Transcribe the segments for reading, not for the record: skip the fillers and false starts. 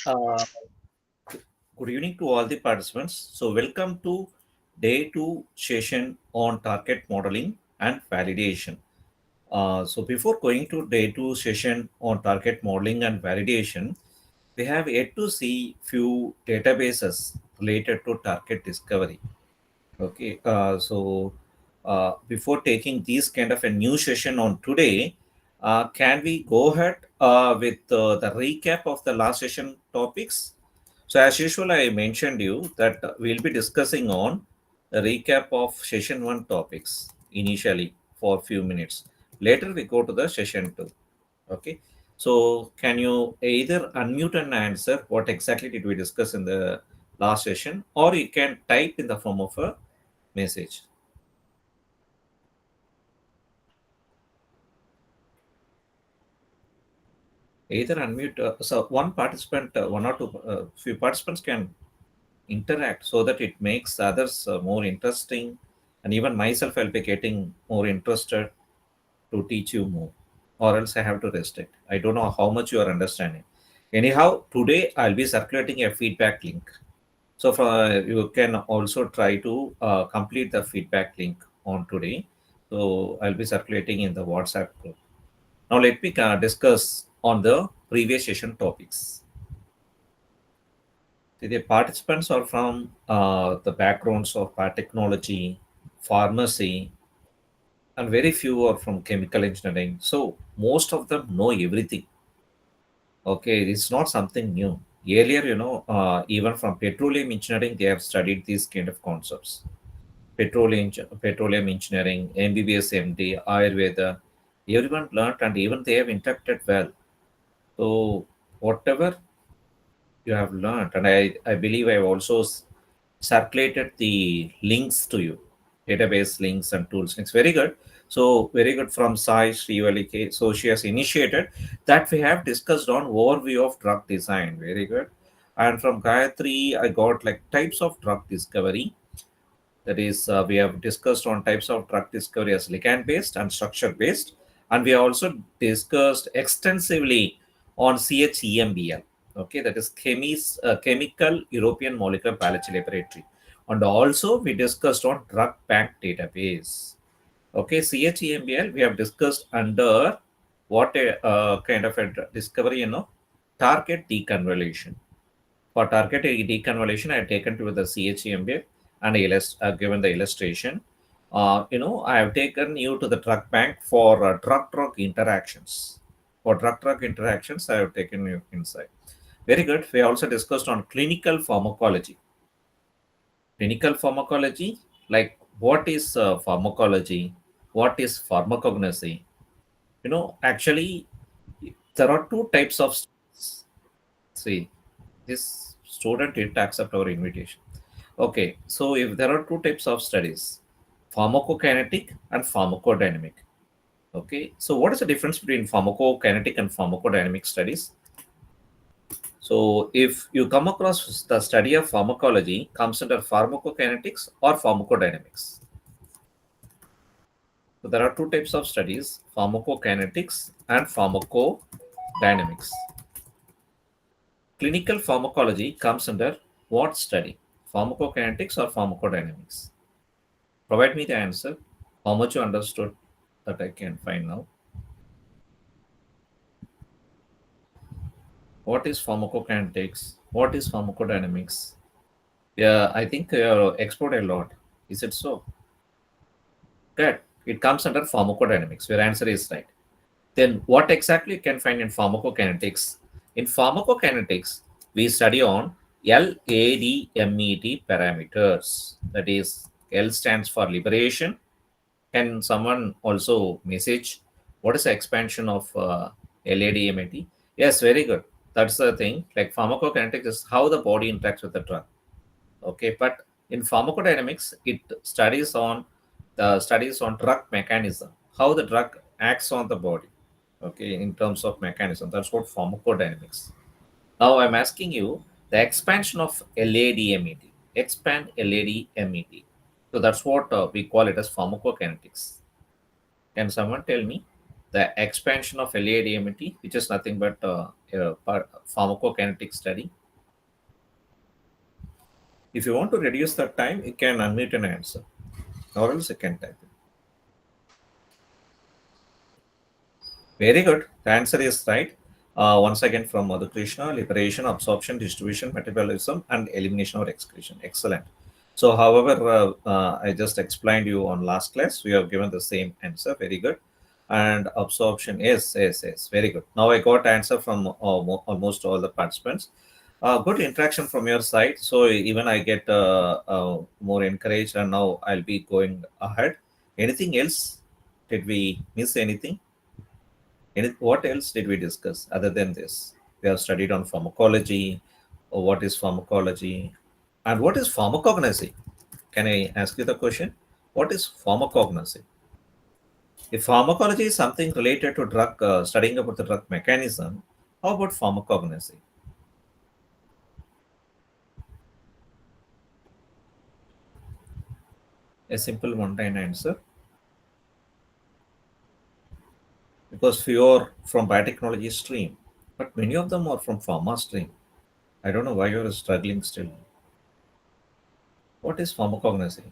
Uh, Good evening to all the participants. So, welcome to day two session on target modeling and validation. Before going to day two session on target modeling and validation, we have yet to see few databases related to target discovery. Okay, before taking this kind of a new session on today, can we go ahead with the recap of the last session topics? So, as usual, I mentioned you that we'll be discussing on a recap of session one topics initially for a few minutes. Later, we go to the session two. Okay. So, can you either unmute and answer what exactly did we discuss in the last session, or you can type in the form of a message. Either unmute. So one participant, one or two, few participants can interact so that it makes others more interesting, and even myself, I'll be getting more interested to teach you more, or else I have to restrict. I don't know how much you are understanding. Anyhow, today I'll be circulating a feedback link. So for, you can also try to complete the feedback link on today. So I'll be circulating in the WhatsApp group. Now let me discuss on the previous session topics. See, the participants are from the backgrounds of biotechnology, pharmacy, and very few are from chemical engineering. So most of them know everything. Okay, it's not something new. Earlier, even from petroleum engineering, they have studied these kind of concepts. Petroleum engineering, MBBS, MD, Ayurveda, everyone learned and even they have interpreted well. So whatever you have learned, and I believe I've also circulated the links to you, database links and tools. It's very good. So very good from Sai Srivalike. So she has initiated that we have discussed on overview of drug design. Very good. And from Gayatri, I got like types of drug discovery. That is, we have discussed on types of drug discovery as ligand based and structure based. And we also discussed extensively on CHEMBL. Okay, that is Chemical European Molecular Biology Laboratory. And also we discussed on drug bank database. Okay, CHEMBL we have discussed under what a kind of a discovery, target deconvolution. For target deconvolution, I have taken to the CHEMBL and given the illustration. I have taken you to the drug bank for drug-drug interactions. For drug-drug interactions, I have taken you inside. Very good. We also discussed on clinical pharmacology. Clinical pharmacology, like what is pharmacology? What is pharmacognosy? Actually, there are two types of studies. See, this student didn't accept our invitation. Okay, so if there are two types of studies, pharmacokinetic and pharmacodynamic. Okay, so what is the difference between pharmacokinetic and pharmacodynamic studies? So if you come across the study of pharmacology comes under pharmacokinetics or pharmacodynamics. So there are two types of studies, pharmacokinetics and pharmacodynamics. Clinical pharmacology comes under what study? Pharmacokinetics or pharmacodynamics? Provide me the answer. How much you understood that I can find now. What is pharmacokinetics? What is pharmacodynamics? Yeah, I think you explored a lot. Is it so? Good. It comes under pharmacodynamics. Your answer is right. Then what exactly you can find in pharmacokinetics? In pharmacokinetics, we study on LADMET parameters. That is, L stands for liberation. Can someone also message what is the expansion of LADMET? Yes, very good. That's the thing. Like pharmacokinetics is how the body interacts with the drug. Okay, but in pharmacodynamics, it studies on drug mechanism, how the drug acts on the body. Okay, in terms of mechanism, that's what pharmacodynamics. Now I'm asking you the expansion of LADMET. Expand LADMET. So that's what we call it as pharmacokinetics. Can someone tell me? the expansion of LADMT, which is nothing but pharmacokinetic study. If you want to reduce that time, you can unmute an answer, or else you can type it. Very good. The answer is right. Once again from Madhu Krishna, liberation, absorption, distribution, metabolism, and elimination or excretion. Excellent. So, however, I just explained you on last class. We have given the same answer. Very good. And absorption, yes, yes, yes. Very good. Now I got answer from almost all the participants. Good interaction from your side. So even I get more encouraged, and now I'll be going ahead. Anything else? Did we miss anything? What else did we discuss other than this? We have studied on pharmacology, or what is pharmacology, and what is pharmacognosy? Can I ask you the question? What is pharmacognosy? If pharmacology is something related to drug, studying about the drug mechanism, how about pharmacognosy? A simple mundane answer. Because few are from biotechnology stream, but many of them are from pharma stream. I don't know why you're struggling still. What is pharmacognosy?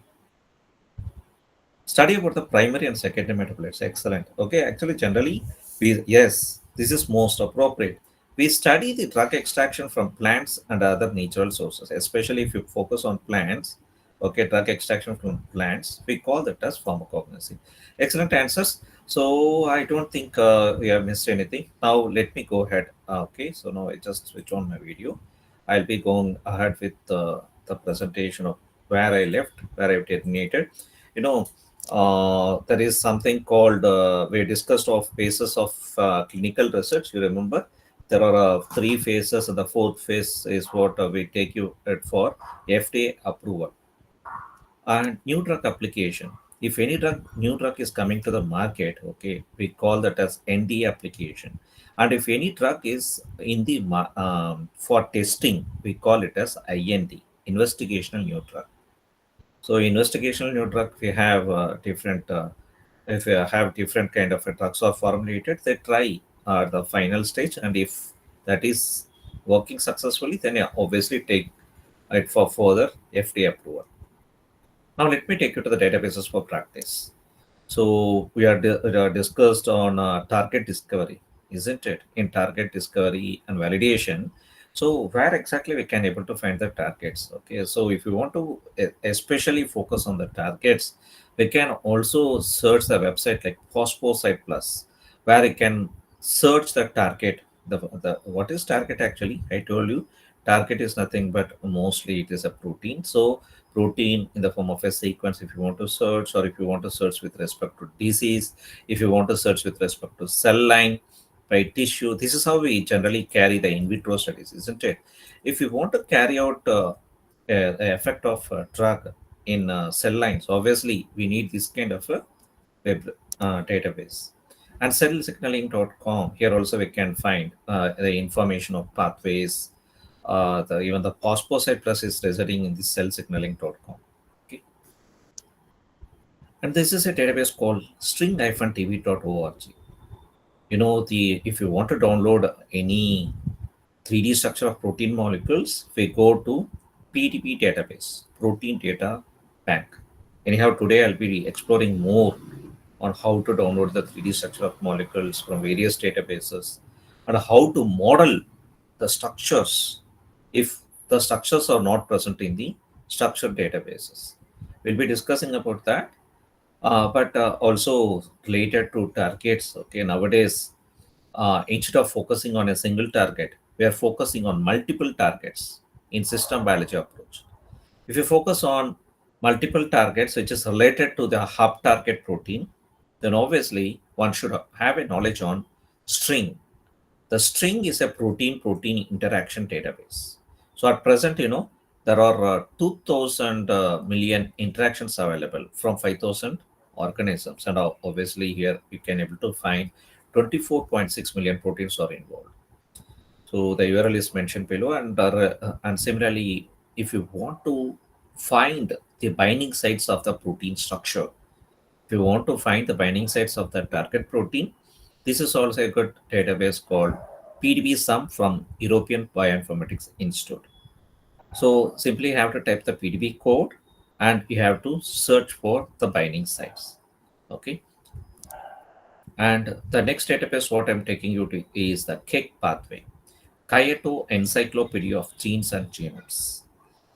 Study about the primary and secondary metabolites. Excellent. Okay, actually, generally, yes, this is most appropriate. We study the drug extraction from plants and other natural sources, especially if you focus on plants. Okay, drug extraction from plants, we call that as pharmacognosy. Excellent answers. So I don't think we have missed anything. Now let me go ahead. Okay, so now I just switch on my video. I'll be going ahead with the presentation of where I left, where I terminated. You know, there is something called we discussed of phases of clinical research. You remember there are three phases, and the fourth phase is what we take you at for FDA approval and new drug application. If any new drug is coming to the market, okay, we call that as NDA application. And if any drug is in the for testing, we call it as IND, investigational new drug. So investigational new drug, we have different, if you have different kind of drugs are formulated, they try the final stage, and if that is working successfully, then yeah, obviously take it for further FDA approval. Now let me take you to the databases for practice. So we are discussed on target discovery, isn't it? In target discovery and validation. So where exactly we can able to find the targets? Okay, so if you want to especially focus on the targets, we can also search the website like Phosphosite Plus, where you can search the target. The what is target actually? I told you, target is nothing but mostly it is a protein. So protein in the form of a sequence if you want to search, or if you want to search with respect to disease, if you want to search with respect to cell line, by tissue. This is how we generally carry the in vitro studies, isn't it? If you want to carry out a effect of a drug in cell lines, obviously we need this kind of a web database. And cellsignaling.com, here also we can find the information of pathways. Even the Phosphosite Plus is residing in the cellsignaling.com. Okay. And this is a database called string-tv.org. You know, the if you want to download any 3D structure of protein molecules, we go to PDB database, Protein Data Bank. Anyhow, today I'll be exploring more on how to download the 3D structure of molecules from various databases and how to model the structures if the structures are not present in the structured databases. We'll be discussing about that, but also related to targets. Okay, nowadays, instead of focusing on a single target, we are focusing on multiple targets in system biology approach. If you focus on multiple targets, which is related to the hub target protein, then obviously one should have a knowledge on string. The string is a protein-protein interaction database. So at present, there are 2,000 million interactions available from 5,000 organisms. And obviously here you can able to find 24.6 million proteins are involved. So the URL is mentioned below. And similarly, if you want to find the binding sites of the protein structure, if you want to find the binding sites of the target protein, This is also a good database called PDB-SUM from European Bioinformatics Institute. So simply you have to type the PDB code and you have to search for the binding sites. Okay. And the next database what I'm taking you to is the KEGG pathway. Kyoto Encyclopedia of Genes and Genomes.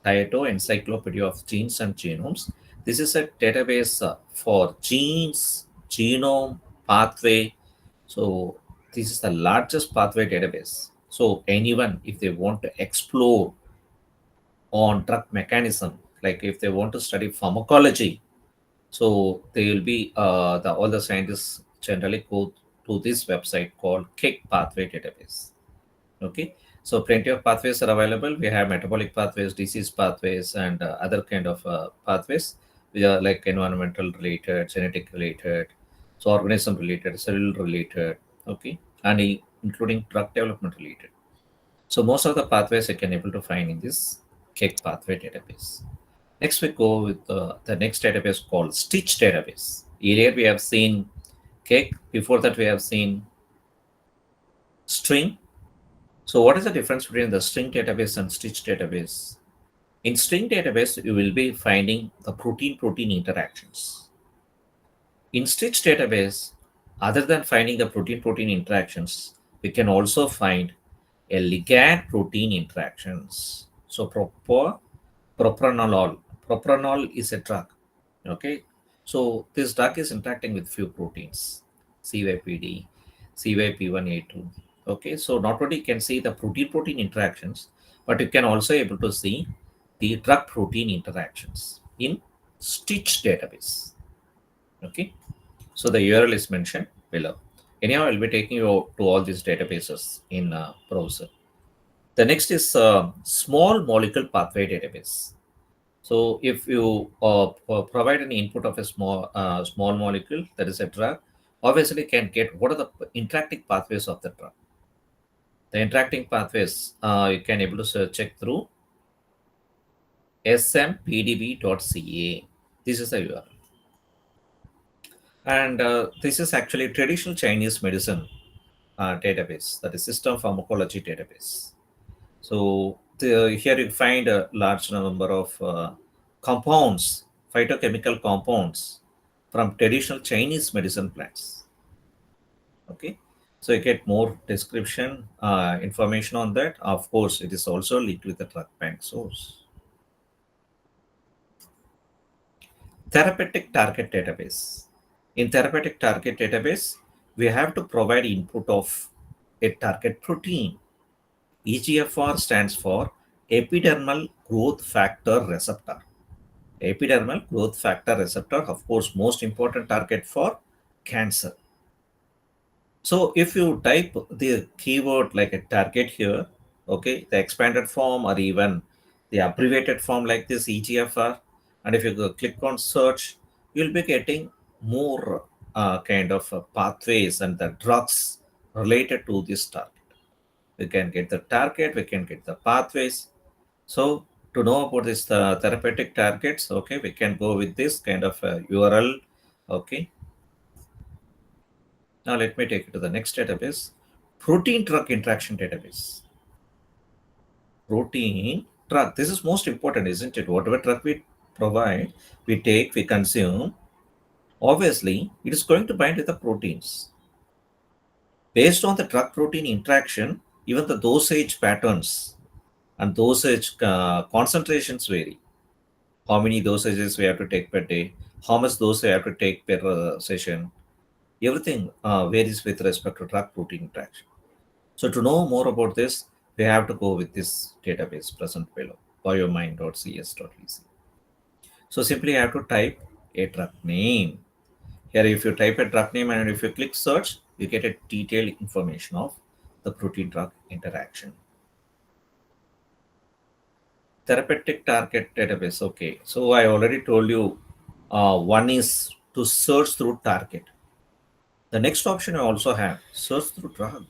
Kyoto Encyclopedia of Genes and Genomes. This is a database for genes, genome, pathway. So this is the largest pathway database. So anyone, if they want to explore on drug mechanism, like if they want to study pharmacology, so they will be the all the scientists generally go to this website called KEGG pathway database. Okay, so plenty of pathways are available. We have metabolic pathways, disease pathways, and other kind of pathways. We are like environmental related, genetic related, so organism related, cellular related. Okay, and including drug development related. So most of the pathways you can able to find in this KEGG pathway database. Next, we go with the next database called Stitch database. Earlier, we have seen KEGG. Before that, we have seen string. So what is the difference between the string database and Stitch database? In string database, you will be finding the protein-protein interactions. In Stitch database, other than finding the protein-protein interactions, we can also find a ligand-protein interactions. So propranolol. Propranolol is a drug. Okay. So this drug is interacting with few proteins, CYPD, CYP1A2. Okay. So not only you can see the protein-protein interactions, but you can also able to see the drug-protein interactions in Stitch database. Okay. So the URL is mentioned below. Anyhow, I'll be taking you to all these databases in browser. The next is small molecule pathway database. So if you provide an input of a small molecule that is a drug, obviously can get what are the interacting pathways of the drug. The interacting pathways you can able to check through smpdb.ca. This is the URL. And this is actually traditional Chinese medicine database, that is system pharmacology database. So here you find a large number of compounds, phytochemical compounds from traditional Chinese medicine plants. Okay, so you get more description, information on that. Of course, it is also linked with the drug bank source. Therapeutic target database. In therapeutic target database, we have to provide input of a target protein. EGFR stands for epidermal growth factor receptor. Epidermal growth factor receptor, of course, most important target for cancer. So if you type the keyword like a target here, okay, the expanded form or even the abbreviated form like this EGFR, and if you go click on search, you'll be getting more kind of pathways and the drugs related to this target. We can get the target, we can get the pathways. So to know about this therapeutic targets, okay, we can go with this kind of URL. Okay. Now let me take you to the next database, protein drug interaction database. Protein drug. This is most important, isn't it? Whatever drug we provide, we take, we consume. Obviously, it is going to bind with the proteins. Based on the drug protein interaction, even the dosage patterns and dosage concentrations vary. How many dosages we have to take per day, how much dose we have to take per session. Everything varies with respect to drug protein interaction. So to know more about this, we have to go with this database present below, biomind.cs.vc. So simply I have to type a drug name. Here, if you type a drug name and if you click search, you get a detailed information of the protein drug interaction. Therapeutic target database. Okay, so I already told you one is to search through target. The next option I also have search through drug.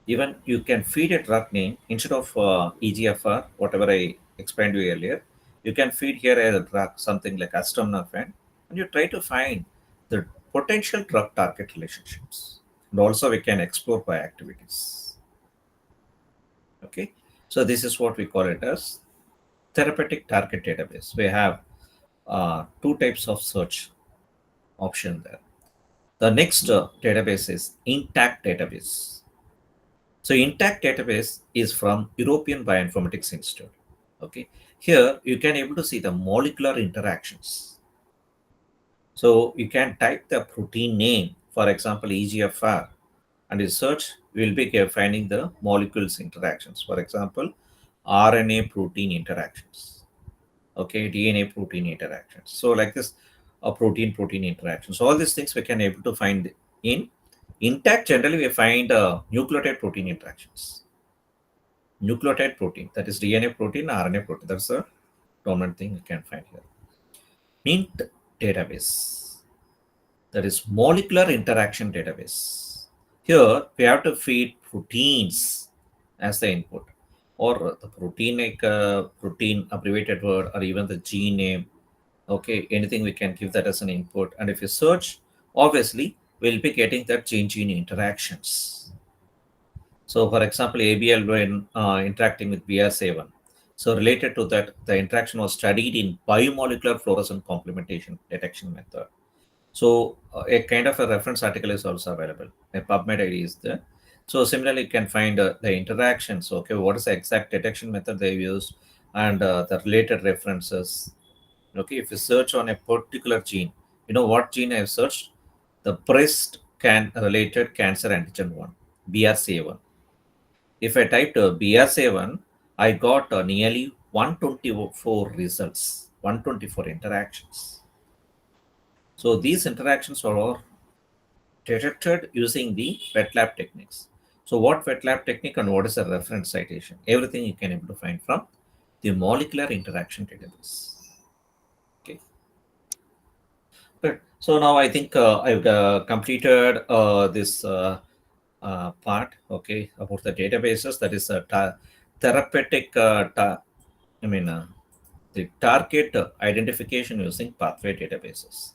Even you can feed a drug name instead of EGFR, whatever I explained to you earlier. You can feed here a drug, something like acetaminophen, and you try to find the potential drug target relationships. And also we can explore by activities. Okay. So this is what we call it as therapeutic target database. We have two types of search option there. The next database is intact database. So intact database is from European Bioinformatics Institute. Okay. Here you can able to see the molecular interactions. So you can type the protein name, for example, EGFR, and in search, we will be finding the molecules interactions. For example, RNA protein interactions. Okay, DNA protein interactions. So like this, a protein protein interactions. So all these things we can able to find in intact. Generally, we find nucleotide protein interactions. Nucleotide protein, that is DNA protein, RNA protein. That's a dominant thing you can find here. MINT database, that is molecular interaction database. Here we have to feed proteins as the input, or the protein like protein abbreviated word, or even the gene name. Okay, anything we can give that as an input. And if you search, obviously we'll be getting that gene interactions. So for example, ABL when interacting with BRCA1. So related to that, the interaction was studied in biomolecular fluorescent complementation detection method. So a kind of a reference article is also available. A PubMed ID is there. So similarly, you can find the interactions. Okay, what is the exact detection method they used, and the related references. Okay, if you search on a particular gene, you know what gene I have searched? The breast can related cancer antigen 1, BRCA1. If I typed BRCA1, I got nearly 124 results, 124 interactions. So these interactions are all detected using the wet lab techniques. So what wet lab technique and what is a reference citation? Everything you can able to find from the molecular interaction database. Okay. Good. So now I think I've completed this part. Okay, about the databases. That is a therapeutic. I mean, the target identification using pathway databases.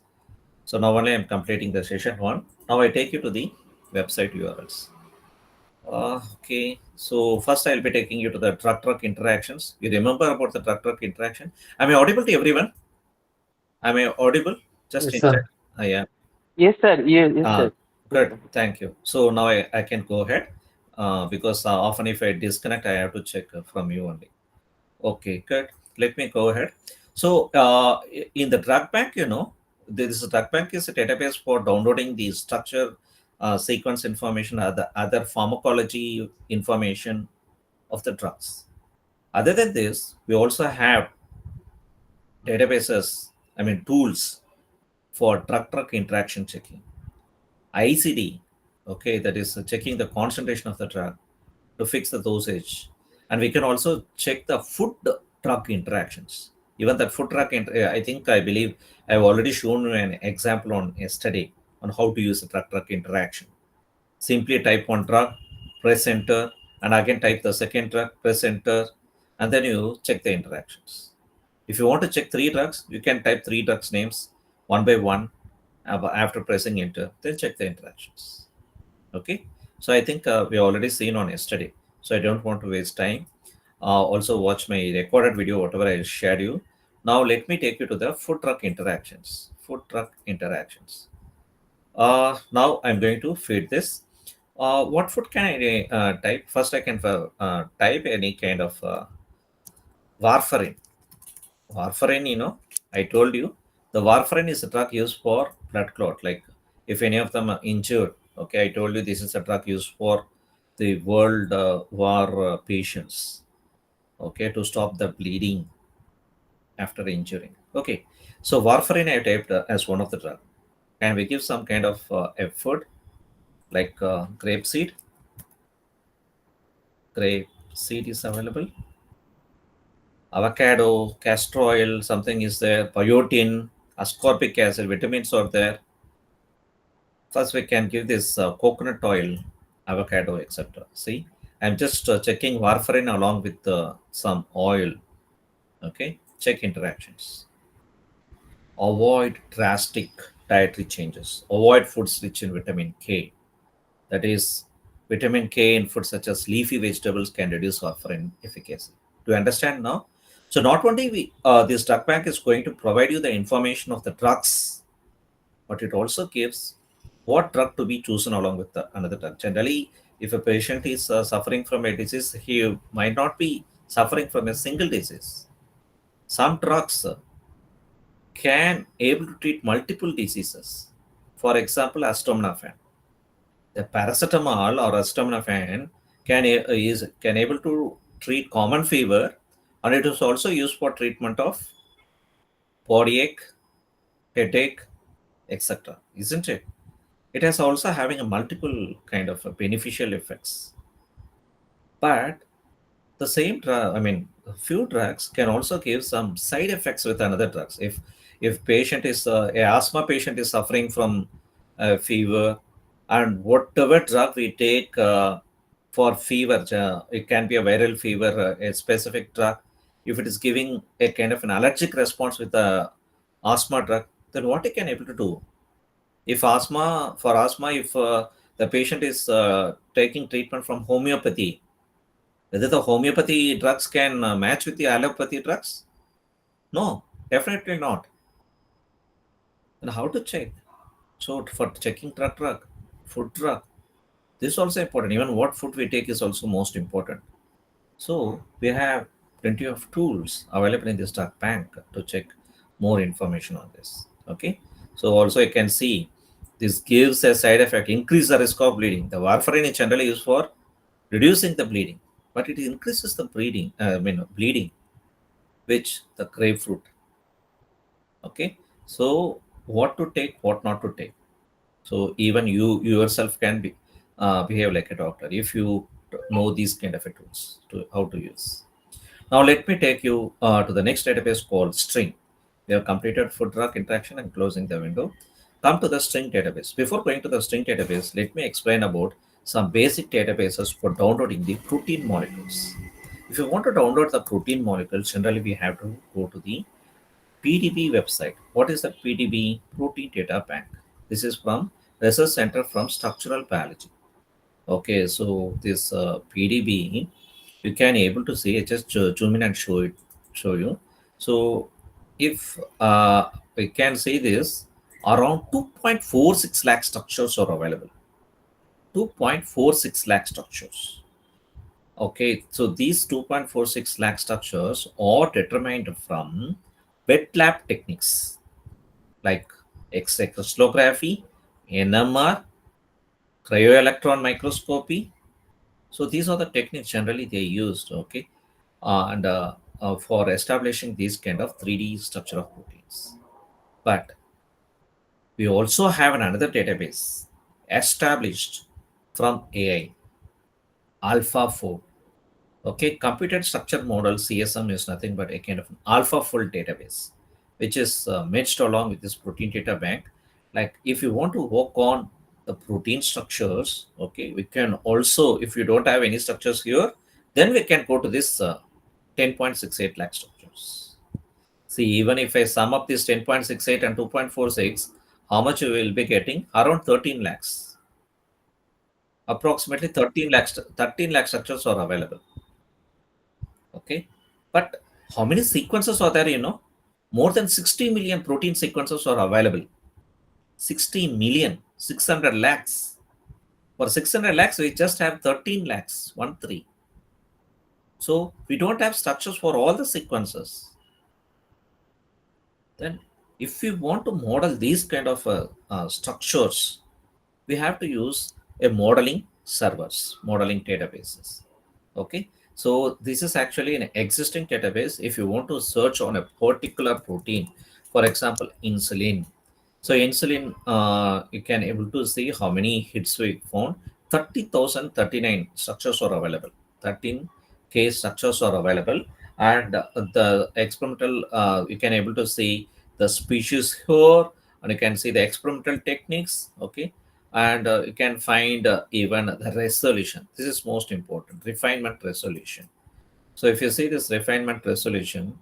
So now only I'm completing the session one. Now I take you to the website URLs. Okay, so first I'll be taking you to the drug-drug interactions. You remember about the drug-drug interaction? Am I audible to everyone? Am I audible? Just Yes, in check. sir. Yeah. Yes, sir. Yes, Uh, sir. Yes, Good. sir. Thank you. So now I can go ahead because often if I disconnect, I have to check from you only. Okay, good. Let me go ahead. So, in the drug bank, this drug bank is a database for downloading the structure, sequence information, other pharmacology information of the drugs. Other than this, we also have databases, I mean, tools for drug-drug interaction checking. ICD, okay, that is checking the concentration of the drug to fix the dosage. And we can also check the food drug interactions. Even that food drug, I believe I've already shown you an example on yesterday on how to use the drug-drug interaction. Simply type one drug, press enter, and again type the second drug, press enter, and then you check the interactions. If you want to check three drugs, you can type three drugs names one by one after pressing enter, then check the interactions. Okay, so I think we already seen on yesterday, so I don't want to waste time. Also watch my recorded video whatever I shared you. Now let me take you to the food truck interactions. Food truck interactions. Now I'm going to feed this. What food can I type? First I can type any kind of warfarin. Warfarin, I told you the warfarin is a drug used for blood clot. Like if any of them are injured, okay, I told you this is a drug used for the world war patients, okay, to stop the bleeding after injuring. Okay, so warfarin I typed as one of the drug. Can we give some kind of effort like grapeseed? Grapeseed is available. Avocado, castor oil, something is there. Biotin, ascorbic acid, vitamins are there. First, we can give this coconut oil, avocado, etc. See, I'm just checking warfarin along with some oil. Okay, check interactions. Avoid drastic. dietary changes. Avoid foods rich in vitamin K. That is, vitamin K in foods such as leafy vegetables can reduce warfarin efficacy. Do you understand now? So not only this drug bank is going to provide you the information of the drugs, but it also gives what drug to be chosen along with another drug. Generally, if a patient is suffering from a disease, he might not be suffering from a single disease. Some drugs can able to treat multiple diseases. For example, acetaminophen. The paracetamol or acetaminophen can able to treat common fever, and it is also used for treatment of body ache, headache, etc. Isn't it? It is also having a multiple kind of beneficial effects. But the same drug, I mean, a few drugs can also give some side effects with another drugs. If patient is a asthma patient is suffering from fever, and whatever drug we take for fever, it can be a viral fever, a specific drug. If it is giving a kind of an allergic response with the asthma drug, then what it can able to do? If asthma, if the patient is taking treatment from homeopathy, whether the homeopathy drugs can match with the allopathy drugs? No, definitely not. And how to check? So for checking food drug, this is also important. Even what food we take is also most important. So we have plenty of tools available in this drug bank to check more information on this. Okay. So also you can see this gives a side effect, increase the risk of bleeding. The warfarin is generally used for reducing the bleeding, but it increases the bleeding, which the grapefruit. Okay. So what to take, what not to take. So even you yourself can be behave like a doctor if you know these kind of tools to how to use. Now let me take you to the next database called string. We have completed food drug interaction and closing the window. Come to the string database. Before going to the string database, let me explain about some basic databases for downloading the protein molecules. If you want to download the protein molecules, generally we have to go to the PDB website. What is the PDB? Protein Data Bank. This is from Research Center from Structural Biology. Okay, so this PDB, you can able to see. I just zoom in and show you. So if we can see this, around 2.46 lakh structures are available. 2.46 lakh structures. Okay, so these 2.46 lakh structures are determined from wet lab techniques like X-ray crystallography, NMR, cryo-electron microscopy. So these are the techniques generally they used, okay, and for establishing these kind of 3D structure of proteins. But we also have another database established from AI, AlphaFold. Okay, computed structure model CSM is nothing but a kind of an AlphaFold database, which is matched along with this protein data bank. Like if you want to work on the protein structures, okay, we can also, if you don't have any structures here, then we can go to this 10.68 lakh structures. See, even if I sum up this 10.68 and 2.46, how much you will be getting? Around 13 lakhs. Approximately 13 lakh structures are available. Okay. But how many sequences are there, More than 60 million protein sequences are available. 60 million, 600 lakhs. For 600 lakhs, we just have 13 lakhs, 1 3. So we don't have structures for all the sequences. Then if we want to model these kind of structures, we have to use a modeling servers, modeling databases. Okay, so this is actually an existing database. If you want to search on a particular protein, for example insulin, so insulin, you can able to see how many hits we found. 30,039 structures are available. 13K structures are available, and the experimental, you can able to see the species here, and you can see the experimental techniques. Okay, and you can find even the resolution. This is most important, refinement resolution. So if you see this refinement resolution,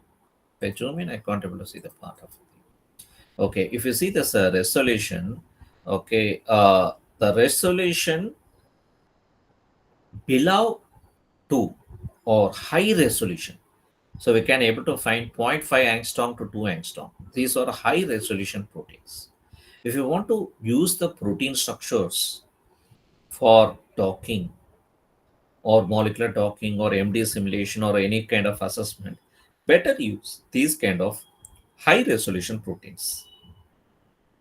if I zoom in, I can't able to see the part of it. Okay, if you see this resolution, okay, the resolution below 2 or high resolution. So we can able to find zero 0.5 angstrom to 2 angstrom. These are high resolution proteins. If you want to use the protein structures for docking or molecular docking or MD simulation or any kind of assessment, better use these kind of high resolution proteins.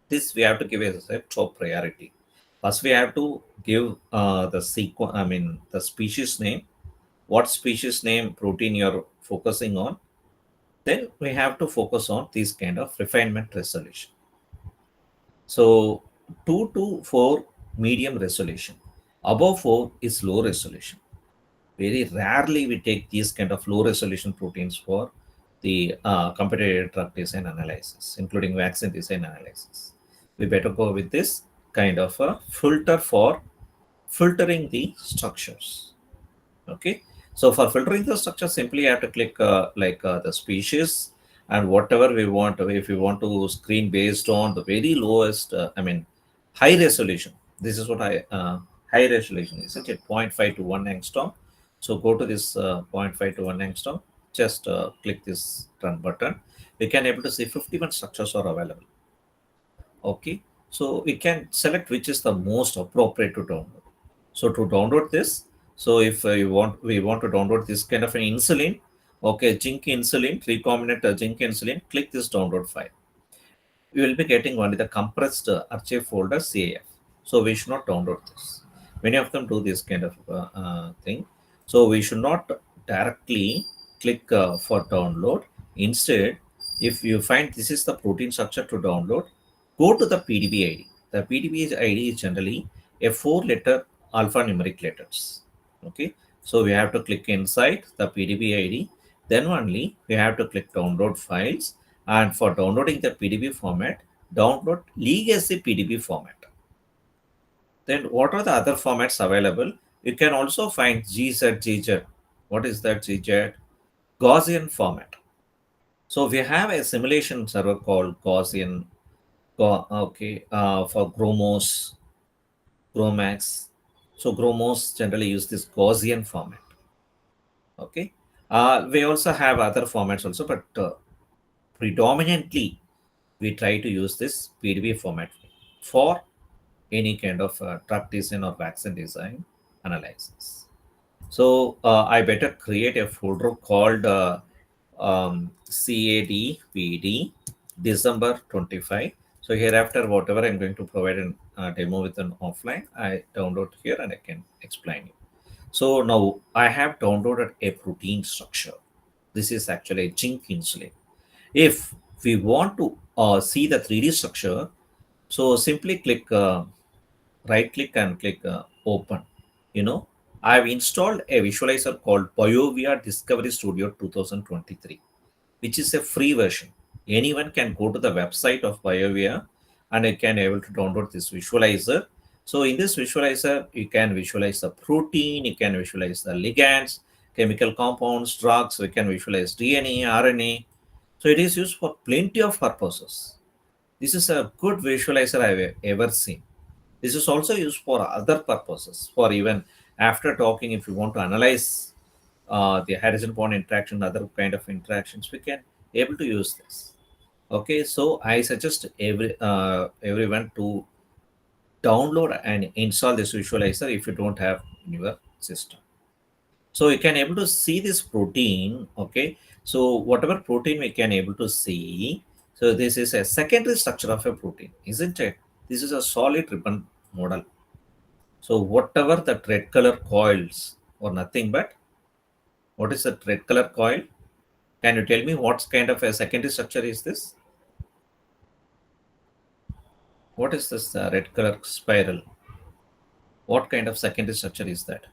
This we have to give as a top priority. First, we have to give the sequence, I mean, the species name, what species name protein you're focusing on. Then we have to focus on this kind of refinement resolution. So 2 to 4 medium resolution. Above 4 is low resolution. Very rarely we take these kind of low resolution proteins for the competitive drug design analysis, including vaccine design analysis. We better go with this kind of a filter for filtering the structures. Okay, so for filtering the structure, simply you have to click the species and whatever we want. If we want to screen based on the very lowest, high resolution. This is what high resolution is. It 0.5 to 1 angstrom. So go to this 0.5 to 1 angstrom. Just click this run button. We can able to see 51 structures are available. Okay, so we can select which is the most appropriate to download. So to download this, so if we want to download this kind of an insulin, okay, zinc insulin, recombinant zinc insulin, click this download file. You will be getting only the compressed archive folder CAF. So we should not download this. Many of them do this kind of thing. So we should not directly click for download. Instead, if you find this is the protein structure to download, go to the PDB ID. The PDB ID is generally a 4-letter alphanumeric letters. Okay, so we have to click inside the PDB ID. Then only we have to click download files, and for downloading the PDB format, download legacy PDB format. Then what are the other formats available? You can also find GZ. What is that GZ? Gaussian format. So we have a simulation server called Gaussian. Okay, for Gromos, Gromax. So Gromos generally use this Gaussian format. Okay. We also have other formats also, but predominantly we try to use this PDB format for any kind of drug design or vaccine design analysis. So I better create a folder called Cadvd December 25. So hereafter, whatever I'm going to provide a demo with an offline, I download here and I can explain you. So now I have downloaded a protein structure. This is actually a zinc insulin. If we want to see the 3D structure, so simply click right click and click open. I've installed a visualizer called BioVia Discovery Studio 2023, which is a free version. Anyone can go to the website of BioVia and you can able to download this visualizer. So in this visualizer, you can visualize the protein, you can visualize the ligands, chemical compounds, drugs, we can visualize DNA, RNA. So it is used for plenty of purposes. This is a good visualizer I've ever seen. This is also used for other purposes, for even after talking, if you want to analyze the hydrogen bond interaction, other kind of interactions, we can able to use this. Okay, so I suggest everyone to download and install this visualizer if you don't have in your system. So you can able to see this protein. Okay, so whatever protein we can able to see. So this is a secondary structure of a protein, isn't it? This is a solid ribbon model. So whatever that red color coils or nothing but what is that red color coil? Can you tell me what kind of a secondary structure is this? What is this red color spiral? What kind of secondary structure is that?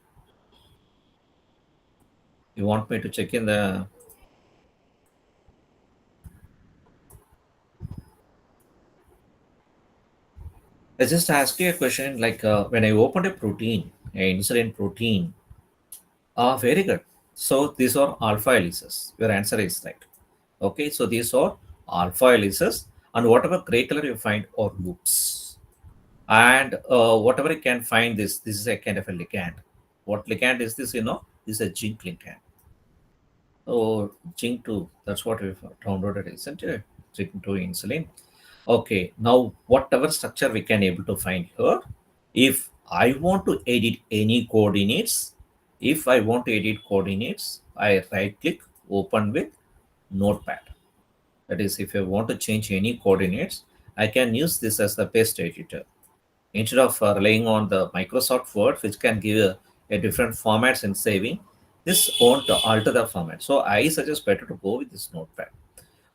You want me to check in the... I just ask you a question like when I opened a protein, an insulin protein, very good. So these are alpha helices. Your answer is right. Okay, so these are alpha helices and whatever gray color you find are loops. And whatever you can find, this is a kind of a ligand. What ligand is this? This is a zinc ligand. So zinc 2, that's what we've downloaded, isn't it? Zinc 2 insulin. Okay, now whatever structure we can able to find here, if I want to edit any coordinates, if I want to edit coordinates, I right click, open with Notepad. That is, if I want to change any coordinates, I can use this as the paste editor. Instead of relying on the Microsoft Word, which can give a different formats and saving, this won't alter the format. So I suggest better to go with this Notepad.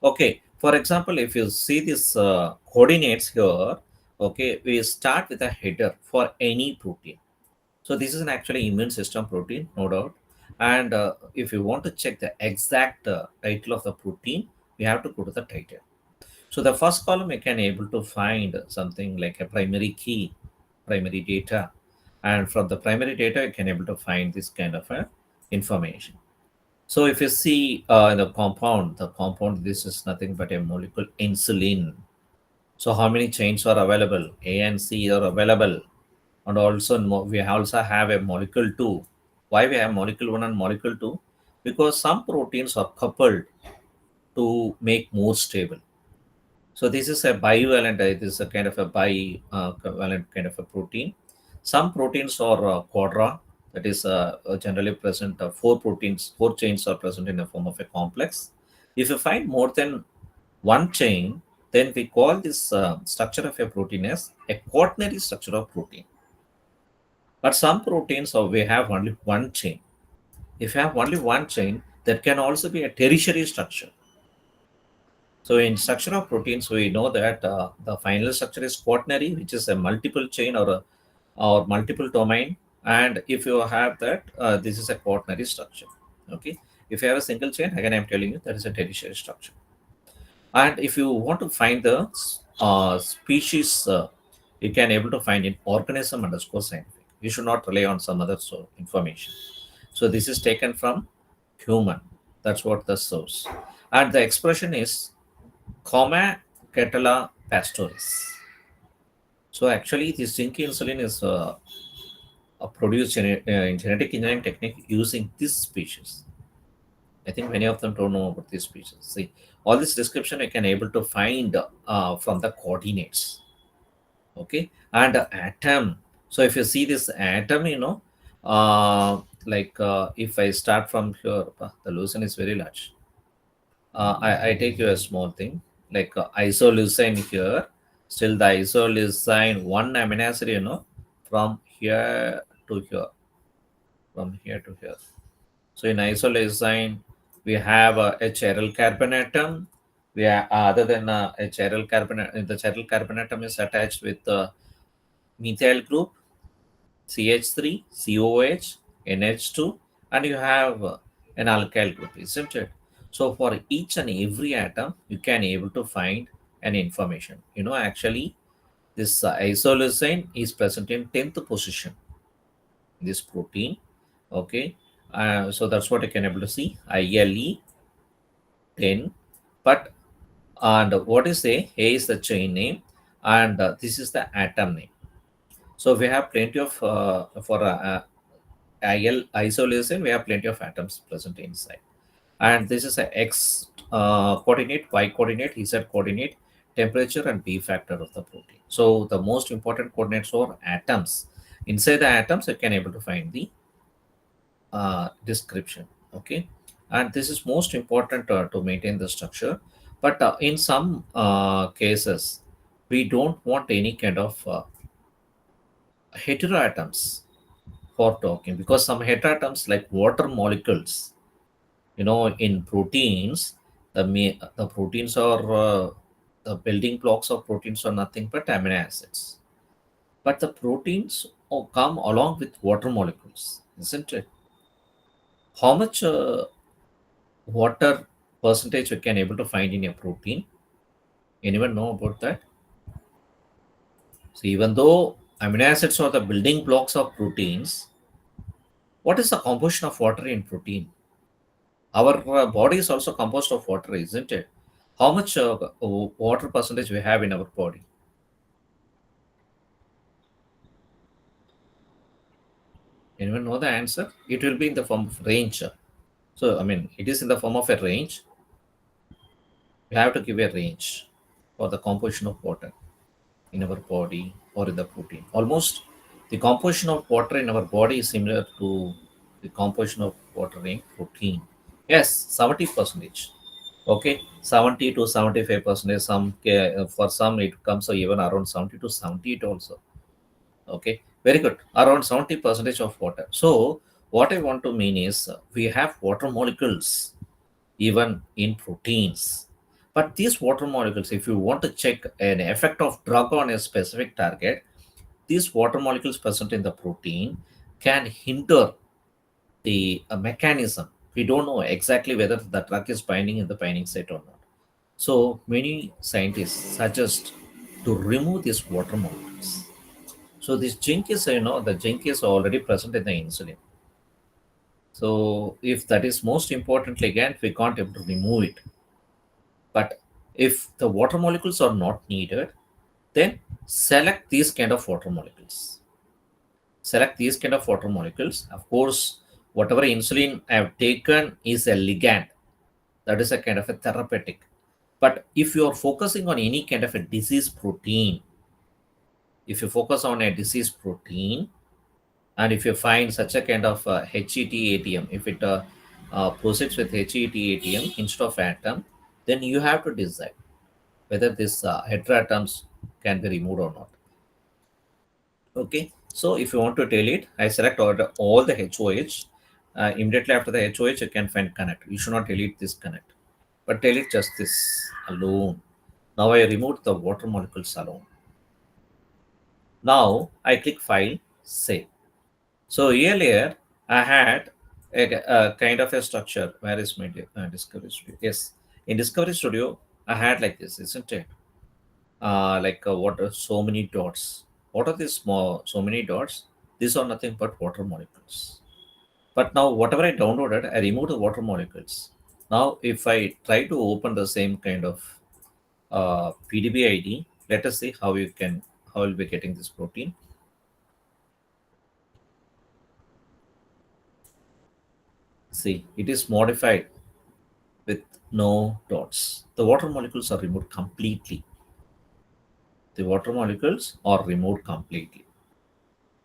Okay, for example, if you see this coordinates here, okay, we start with a header for any protein. So this is an actually immune system protein, no doubt. And if you want to check the exact title of the protein, we have to go to the title. So the first column you can able to find something like a primary key, primary data, and from the primary data you can able to find this kind of information. So if you see the compound, this is nothing but a molecule insulin. So how many chains are available? A and C are available, and also we also have a molecule 2. Why we have molecule 1 and molecule 2? Because some proteins are coupled to make more stable. So this is a bivalent, this is a kind of a bivalent kind of a protein. Some proteins are quadra, that is generally present, four chains are present in the form of a complex. If you find more than one chain, then we call this structure of a protein as a quaternary structure of protein. But some proteins, we have only one chain. If you have only one chain, that can also be a tertiary structure. So in structure of proteins, we know that the final structure is quaternary, which is a multiple chain or multiple domain. And if you have that, this is a quaternary structure. Okay. If you have a single chain, again, I'm telling you that is a tertiary structure. And if you want to find the species, you can able to find in organism underscore scientific. You should not rely on some other information. So this is taken from human. That's what the source. And the expression is Coma Catala pastoris. So actually, this zinc insulin is produced in genetic engineering technique using this species. I think many of them don't know about this species. See, all this description I can able to find from the coordinates. Okay, and atom. So if you see this atom, if I start from here, the leucine is very large. I take you a small thing like isoleucine here. Still, the isoleucine one amino acid, from here to here, from here to here. So in isoleucine, we have a chiral carbon atom. We are other than a chiral carbon, the chiral carbon atom is attached with the methyl group, CH3, COH, NH2, and you have an alkyl group, isn't it? So for each and every atom, you can able to find an information. Actually, this isoleucine is present in 10th position in this protein. Okay, so that's what I can able to see. ILE 10, but and what is A is the chain name, and this is the atom name. So we have plenty of for isoleucine, we have plenty of atoms present inside. And this is a X coordinate, Y coordinate, Z coordinate, temperature, and B factor of the protein. So the most important coordinates are atoms. Inside the atoms, you can able to find the description. Okay, and this is most important to maintain the structure. But in some cases, we don't want any kind of heteroatoms for talking, because some heteroatoms like water molecules, in proteins, the proteins are the building blocks of proteins are nothing but amino acids, but the proteins come along with water molecules, isn't it? How much water percentage we can able to find in a protein? Anyone know about that? So even though amino acids are the building blocks of proteins, what is the composition of water in protein? Our body is also composed of water, isn't it? How much water percentage we have in our body? Anyone know the answer? It will be in the form of range. So, I mean, it is in the form of a range. We have to give a range for the composition of water in our body or in the protein. Almost the composition of water in our body is similar to the composition of water in protein. Yes, 70 percentage. Okay, 70 to 75 percent. Some for some it comes even around 70 to 78 also. Okay, very good. Around 70 percentage of water. So what I want to mean is we have water molecules even in proteins. But these water molecules, if you want to check an effect of drug on a specific target, these water molecules present in the protein can hinder the mechanism. We don't know exactly whether the drug is binding in the binding site or not. So many scientists suggest to remove these water molecules. So this zinc is, the zinc is already present in the insulin. So if that is most important ligand, we can't able to remove it. But if the water molecules are not needed, then select these kind of water molecules. Select these kind of water molecules. Of course, whatever insulin I have taken is a ligand. That is a kind of a therapeutic. But if you are focusing on any kind of a disease protein, if you focus on a disease protein, and if you find such a kind of HET-ATM, if it proceeds with HET-ATM instead of atom, then you have to decide whether this heteroatoms can be removed or not. Okay, so if you want to tell it, I select all the HOH. Immediately after the HOH, you can find connect. You should not delete this connect, but tell it just this alone. Now I removed the water molecules alone. Now I click File, Save. So earlier I had a kind of a structure. Where is my Discovery Studio? Yes, in Discovery Studio I had like this, isn't it? Like what are so many dots? What are these small so many dots? These are nothing but water molecules. But now whatever I downloaded, I removed the water molecules. Now if I try to open the same kind of PDB ID, let us see how you'll be getting this protein. See, it is modified with no dots. The water molecules are removed completely. The water molecules are removed completely.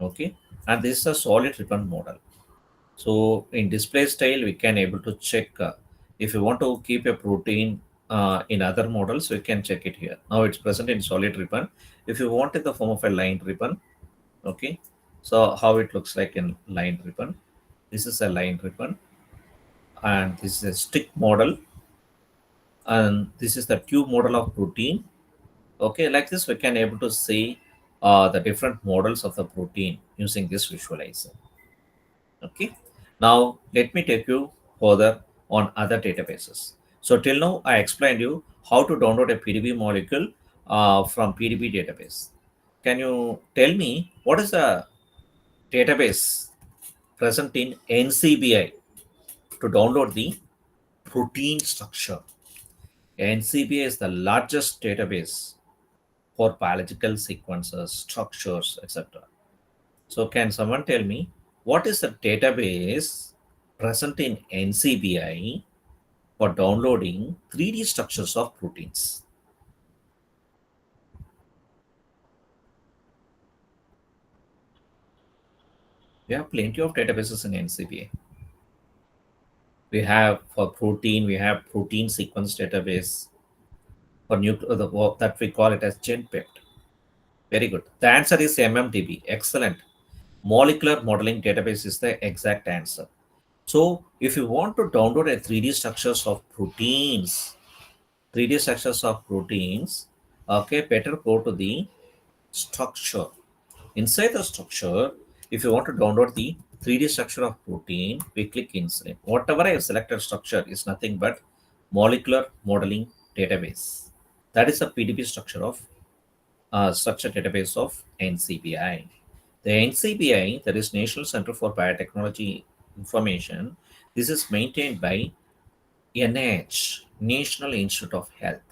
Okay, and this is a solid ribbon model. So in display style, we can able to check if you want to keep a protein in other models, we can check it here. Now it's present in solid ribbon. If you want in the form of a line ribbon, okay. So how it looks like in line ribbon. This is a line ribbon, and this is a stick model, and this is the tube model of protein. Okay, like this, we can able to see the different models of the protein using this visualizer. Okay. Now let me take you further on other databases. So till now I explained you how to download a PDB molecule from PDB database. Can you tell me what is the database present in NCBI to download the protein structure? NCBI is the largest database for biological sequences, structures, etc. So can someone tell me what is the database present in NCBI for downloading 3D structures of proteins? We have plenty of databases in NCBI. We have for protein, we have protein sequence database for that we call it as GenPept. Very good. The answer is MMDB. Excellent. Molecular modeling database is the exact answer. So if you want to download a 3D structures of proteins, 3D structures of proteins, okay, better go to the structure. Inside the structure, if you want to download the 3D structure of protein, we click inside. Whatever I have selected structure is nothing but molecular modeling database. That is the PDB structure of structure database of NCBI. The NCBI, that is National Center for Biotechnology Information, this is maintained by NIH, National Institute of Health,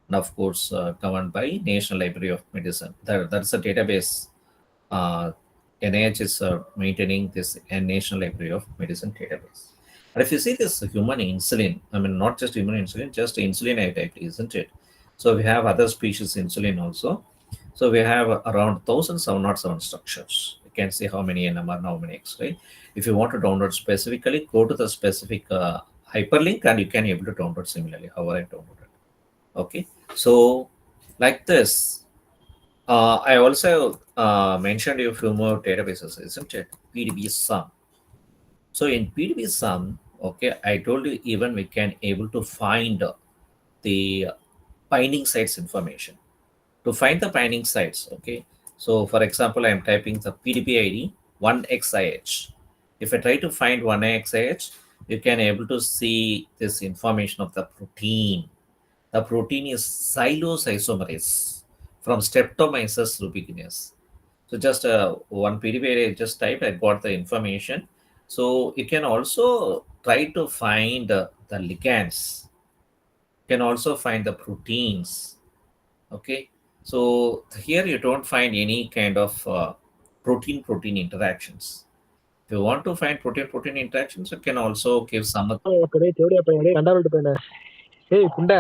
and of course governed by National Library of Medicine. That's a database. Uh, NIH is maintaining this National Library of Medicine database. And if you see this human insulin, I mean not just human insulin, just insulin type, isn't it? So we have other species insulin also. So we have around 1,707 structures. You can see how many NMR, how many X-ray. If you want to download specifically, go to the specific hyperlink and you can able to download similarly, however I downloaded. Okay, so like this, I also mentioned a few more databases, isn't it? PDB sum. So in PDB sum, okay, I told you even we can able to find the binding sites information. To find the binding sites, okay. So for example, I'm typing the PDB ID 1XIH. If I try to find 1XIH, you can able to see this information of the protein. The protein is xylose isomerase from Streptomyces rubiginase. So just one PDB I just type, I got the information. So you can also try to find the ligands. You can also find the proteins. Okay. So here you don't find any kind of protein-protein interactions. If you want to find protein-protein interactions, you can also give some. ఒక్కడే చెవుడు చెప్పండి కండాలు పోయినా ఏ కుండ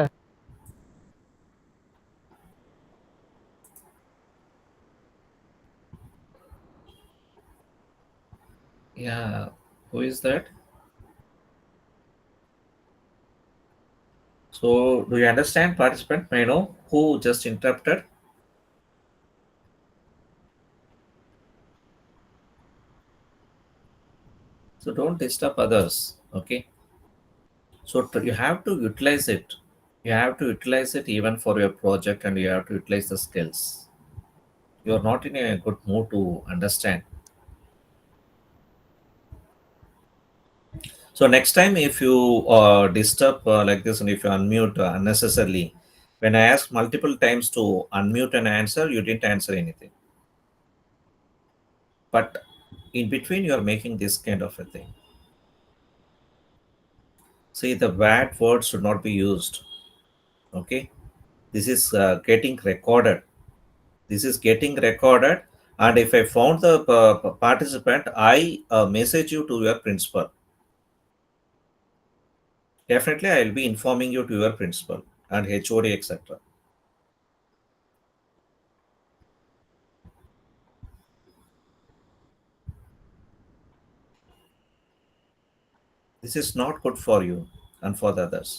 Yeah, who is that? So do you understand, participant? May I know who just interrupted? So don't disturb others. Okay. So you have to utilize it. You have to utilize it even for your project, and you have to utilize the skills. You are not in a good mood to understand. So next time, if you disturb like this, and if you unmute unnecessarily, when I asked multiple times to unmute and answer, you didn't answer anything. But in between, you are making this kind of a thing. See, the bad words should not be used. Okay, this is getting recorded. This is getting recorded, and if I found the participant, I message you to your principal. Definitely, I will be informing you to your principal and HOD, etc. This is not good for you and for the others.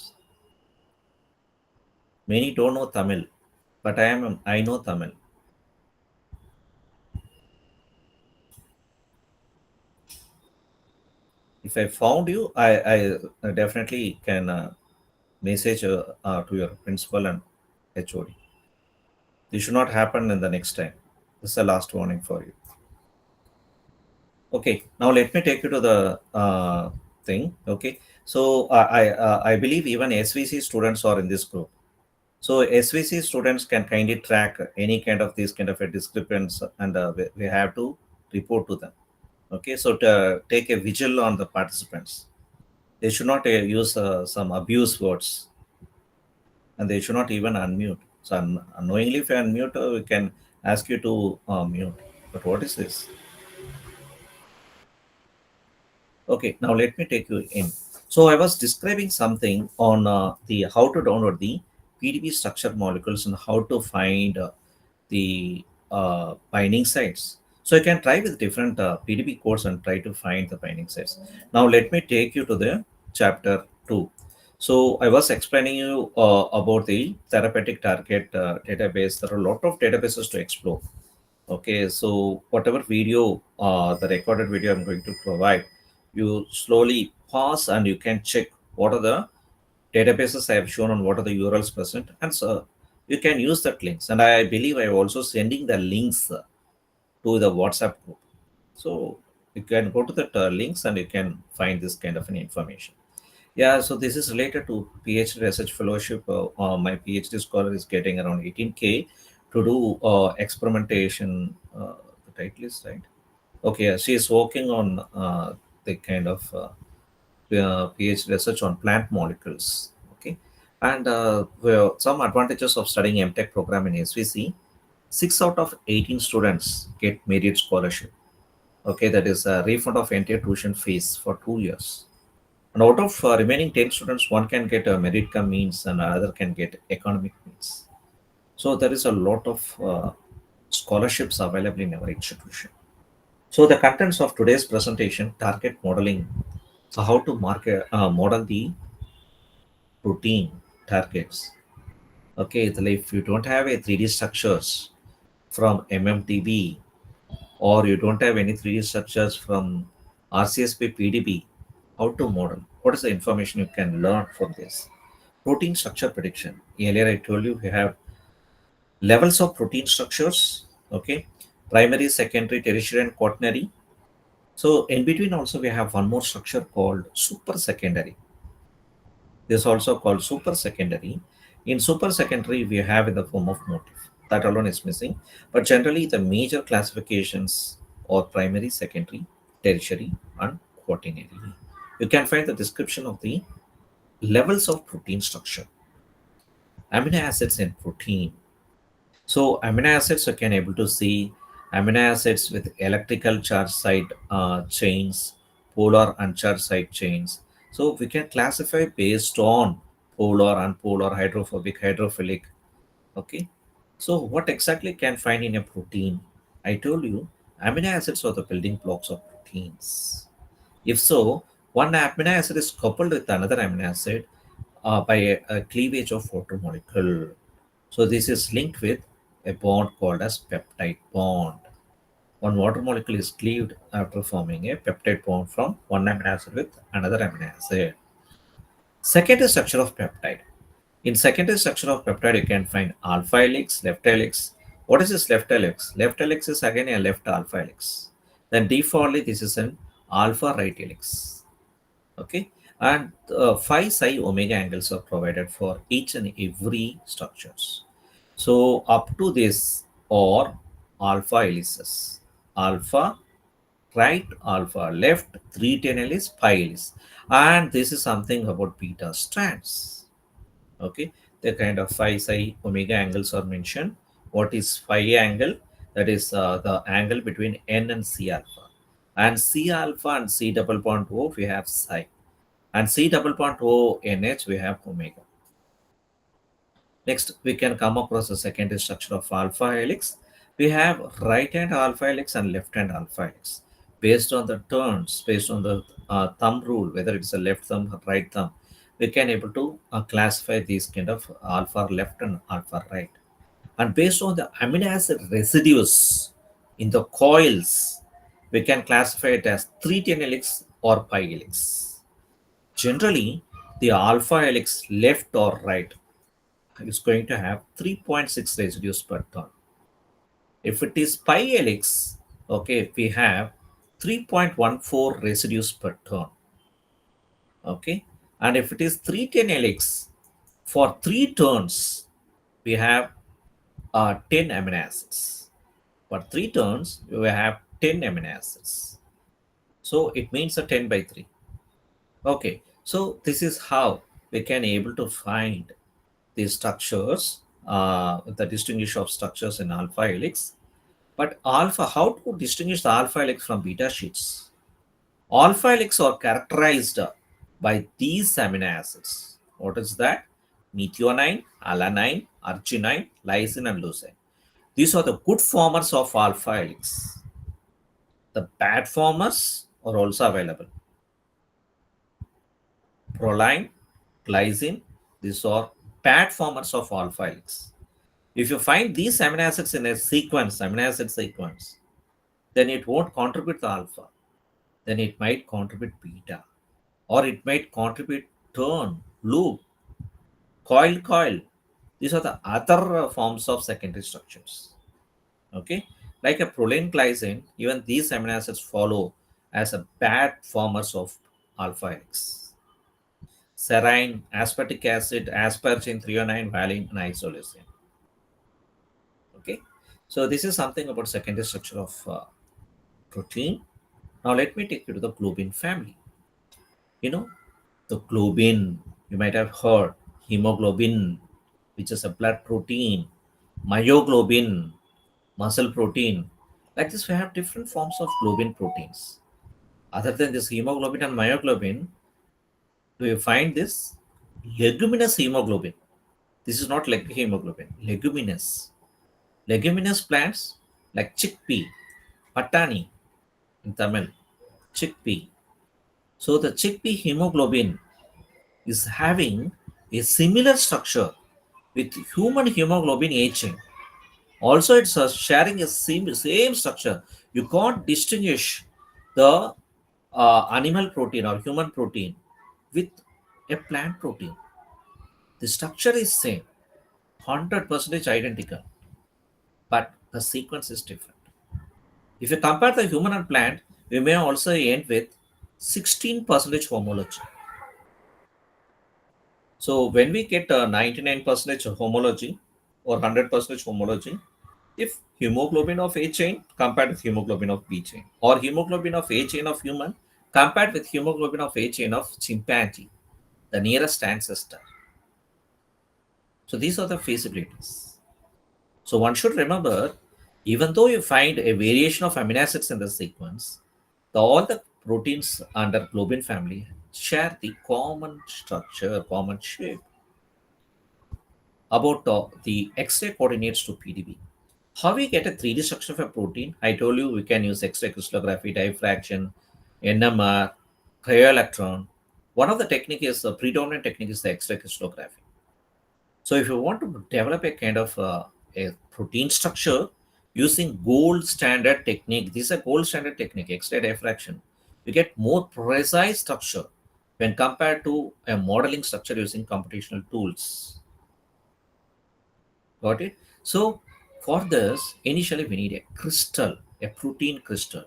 Many don't know Tamil, but I know Tamil. If I found you, I definitely can message to your principal and HOD. This should not happen in the next time. This is the last warning for you. Okay, now let me take you to the thing. Okay, so I believe even SVC students are in this group. So SVC students can kindly track any kind of these kind of a discrepancy, and we have to report to them. Okay, so to take a vigil on the participants. They should not use some abuse words, and they should not even unmute. So unknowingly, if you unmute, we can ask you to mute. But what is this? Okay, now let me take you in. So I was describing something on the how to download the PDB structure molecules and how to find the binding sites. So you can try with different PDB codes and try to find the binding sites. Now let me take you to the chapter 2. So I was explaining you about the therapeutic target database. There are a lot of databases to explore. Okay, so whatever video, the recorded video I'm going to provide, you slowly pause and you can check what are the databases I have shown and what are the URLs present. And so you can use that links. And I believe I'm also sending the links to the WhatsApp group. So you can go to the links and you can find this kind of an information. Yeah, so this is related to PhD research fellowship. My PhD scholar is getting around 18K to do experimentation. The title is right. Okay, yeah, she is working on the kind of PhD research on plant molecules. Okay, And well, some advantages of studying MTech program in SVC: 6 out of 18 students get merit scholarship. Okay, that is a refund of entire tuition fees for 2 years. And out of remaining 10 students, one can get a merit come means and another can get economic means. So there is a lot of scholarships available in our institution. So the contents of today's presentation: target modeling. So how to model the protein targets. Okay, if you don't have a 3D structures from MMTB, or you don't have any 3D structures from RCSP PDB, how to model? What is the information you can learn from this? Protein structure prediction. Earlier I told you we have levels of protein structures. Okay, primary, secondary, tertiary, and quaternary. So in between also we have one more structure called super secondary. This is also called super secondary. In super secondary, we have in the form of motif. That alone is missing. But generally, the major classifications are primary, secondary, tertiary, and quaternary. You can find the description of the levels of protein structure. Amino acids in protein. So amino acids, you can able to see amino acids with electrical charge side chains, polar uncharged side chains. So we can classify based on polar, unpolar, hydrophobic, hydrophilic. Okay. So what exactly can find in a protein? I told you amino acids are the building blocks of proteins. If so, one amino acid is coupled with another amino acid by a cleavage of water molecule. So this is linked with a bond called as peptide bond. One water molecule is cleaved after forming a peptide bond from one amino acid with another amino acid. Secondary structure of peptide. In secondary structure of peptide, you can find alpha helix, left helix. What is this left helix? Left helix is again a left alpha helix. Then defaultly this is an alpha right helix. Okay, and 5 psi omega angles are provided for each and every structures. So up to this or alpha helices, alpha right, alpha left, 310 helix, pi helix, and this is something about beta strands. Okay, the kind of phi psi omega angles are mentioned. What is phi angle? That is the angle between n and c alpha, and c alpha and c double bond o we have psi, and C double bond O NH we have omega. Next, we can come across the secondary structure of alpha helix. We have right hand alpha helix and left hand alpha helix. Based on the turns, based on the thumb rule, whether it's a left thumb or right thumb, we can able to classify these kind of alpha left and alpha right. And based on the amino acid residues in the coils, we can classify it as 310 helix or pi helix. Generally, the alpha helix left or right is going to have 3.6 residues per turn. If it is pi helix, okay, we have 3.14 residues per turn. Okay, and if it is 310 helix, for 3 turns, we have 10 amino acids. For 3 turns, we have 10 amino acids. So it means a 10 by 3. Okay, so this is how we can able to find the structures, the distinguish of structures in alpha helix. But alpha, how to distinguish the alpha helix from beta sheets? Alpha helix are characterized by these amino acids. What is that? Methionine, alanine, arginine, lysine, and leucine. These are the good formers of alpha helix. The bad formers are also available. Proline, glycine, these are bad formers of alpha helix. If you find these amino acids in a sequence, amino acid sequence, then it won't contribute to alpha. Then it might contribute beta, or it might contribute turn, loop, coil, coil. These are the other forms of secondary structures. Okay, like a proline glycine, even these amino acids follow as a bad formers of alpha helix. Serine, aspartic acid, asparagine, threonine, valine, and isoleucine. Okay, so this is something about secondary structure of protein. Now let me take you to the globin family. You know, the globin, you might have heard. hemoglobin, which is a blood protein, myoglobin, muscle protein. Like this, we have different forms of globin proteins. Other than this hemoglobin and myoglobin, do you find this leguminous hemoglobin? This is not like hemoglobin, leguminous. Leguminous plants like chickpea, patani in Tamil, chickpea. So the chickpea hemoglobin is having a similar structure with human hemoglobin A chain. Also, it's sharing a same structure. You can't distinguish the animal protein or human protein with a plant protein. The structure is same, 100% identical, but the sequence is different. If you compare the human and plant, we may also end with 16% homology. So when we get 99% homology or 100% homology, if hemoglobin of A chain compared with hemoglobin of B chain, or hemoglobin of A chain of human compared with hemoglobin of A chain of chimpanzee, the nearest ancestor. So these are the feasibilities. So one should remember, even though you find a variation of amino acids in the sequence, all the proteins under globin family share the common structure, common shape. About the X-ray coordinates to PDB. How we get a 3D structure of a protein? I told you we can use X-ray crystallography, diffraction, NMR, cryo-electron. One of the technique is the predominant technique is the X-ray crystallography. So if you want to develop a kind of a protein structure using gold standard technique, this is a gold standard technique, X-ray diffraction, you get more precise structure when compared to a modeling structure using computational tools. Got it? So for this, initially we need a crystal, a protein crystal.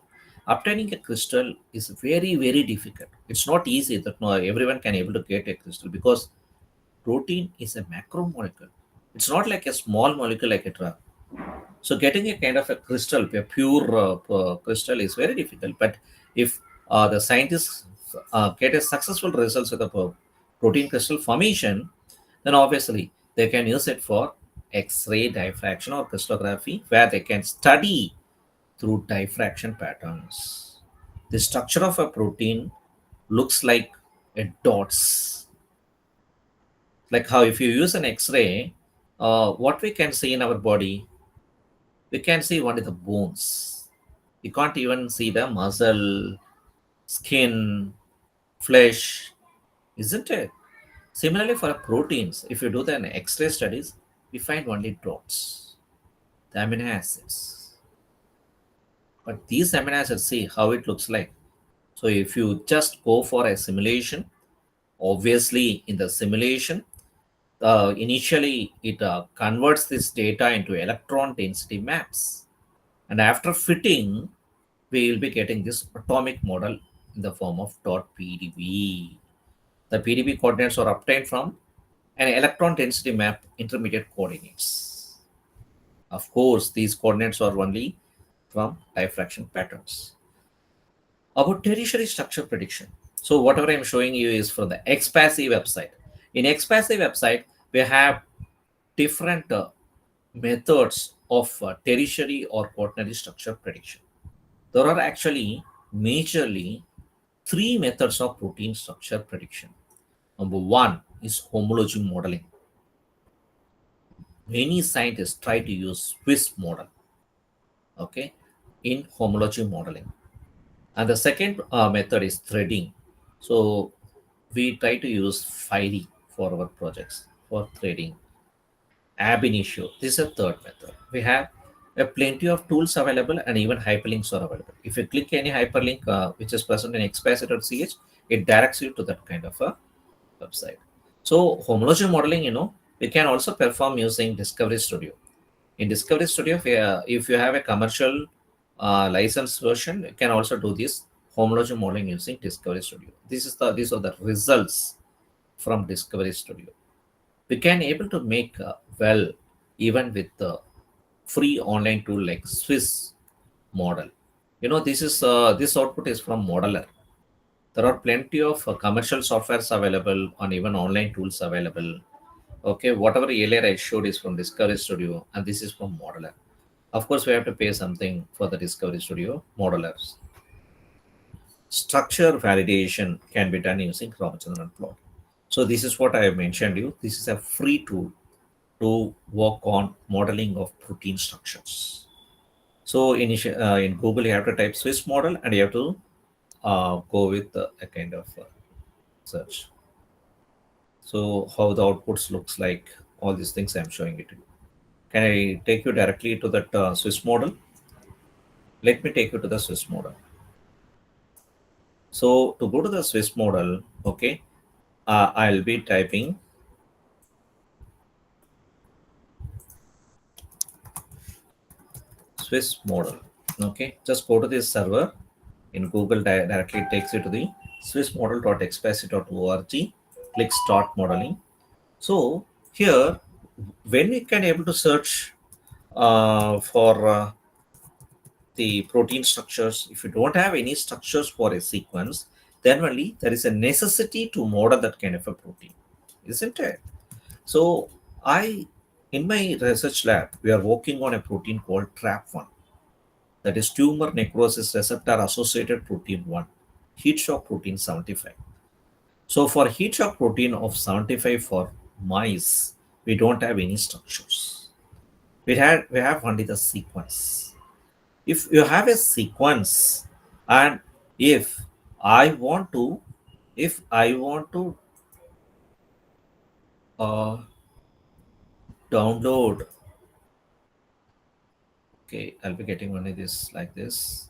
Obtaining a crystal is very, very difficult. It's not easy that no, everyone can able to get a crystal because protein is a macromolecule. It's not like a small molecule like a drug. So getting a kind of a crystal, a pure crystal is very difficult. But if the scientists get a successful results with the protein crystal formation, then obviously they can use it for X-ray diffraction or crystallography, where they can study through diffraction patterns. The structure of a protein looks like a dots. Like how if you use an X-ray, what we can see in our body, we can see only the bones. You can't even see the muscle, skin, flesh, isn't it? Similarly, for proteins, if you do the X-ray studies, we find only dots, the amino acids. But these amino acids, see how it looks like. So if you just go for a simulation, obviously in the simulation, initially it converts this data into electron density maps. And after fitting, we will be getting this atomic model in the form of .pdb. The PDB coordinates are obtained from an electron density map intermediate coordinates. Of course, these coordinates are only from diffraction patterns. About tertiary structure prediction. So whatever I'm showing you is from the XPASI website. In XPASI website, we have different methods of tertiary or quaternary structure prediction. There are actually majorly three methods of protein structure prediction. Number one is homology modeling. Many scientists try to use Swiss model, okay, in homology modeling. And the second method is threading. So we try to use Fiery for our projects for threading. Ab initio, this is a third method. We have a plenty of tools available and even hyperlinks are available. If you click any hyperlink which is present in xpacit.ch, it directs you to that kind of a website. So homology modeling, we can also perform using Discovery Studio. In Discovery Studio, if you have a commercial licensed version, you can also do this homology modeling using Discovery Studio. These are the results from Discovery Studio. We can able to make well even with the free online tool like Swiss model. This output is from Modeler. There are plenty of commercial softwares available and even online tools available. Okay, whatever earlier I showed is from Discovery Studio, and this is from Modeler. Of course, we have to pay something for the Discovery Studio Modelers. Structure validation can be done using Ramachandran plot. So this is what I have mentioned you. This is a free tool to work on modeling of protein structures. So in Google, you have to type Swiss model and you have to go with a kind of search. So how the outputs looks like, all these things I'm showing it to you. Can I take you directly to that Swiss model? Let me take you to the Swiss model. So to go to the Swiss model, okay, I'll be typing Swiss model. Okay, just go to this server in Google, directly takes you to the swissmodel.expacy.org. Click start modeling. So here, when we can able to search for the protein structures, if you don't have any structures for a sequence, then only there is a necessity to model that kind of a protein, isn't it? So in my research lab, we are working on a protein called TRAP1, that is tumor necrosis receptor associated protein 1, heat shock protein 75. So for heat shock protein of 75 for mice, we don't have any structures. We have only the sequence. If you have a sequence, and if I want to, if I want to uh, download, okay, I'll be getting one of this like this.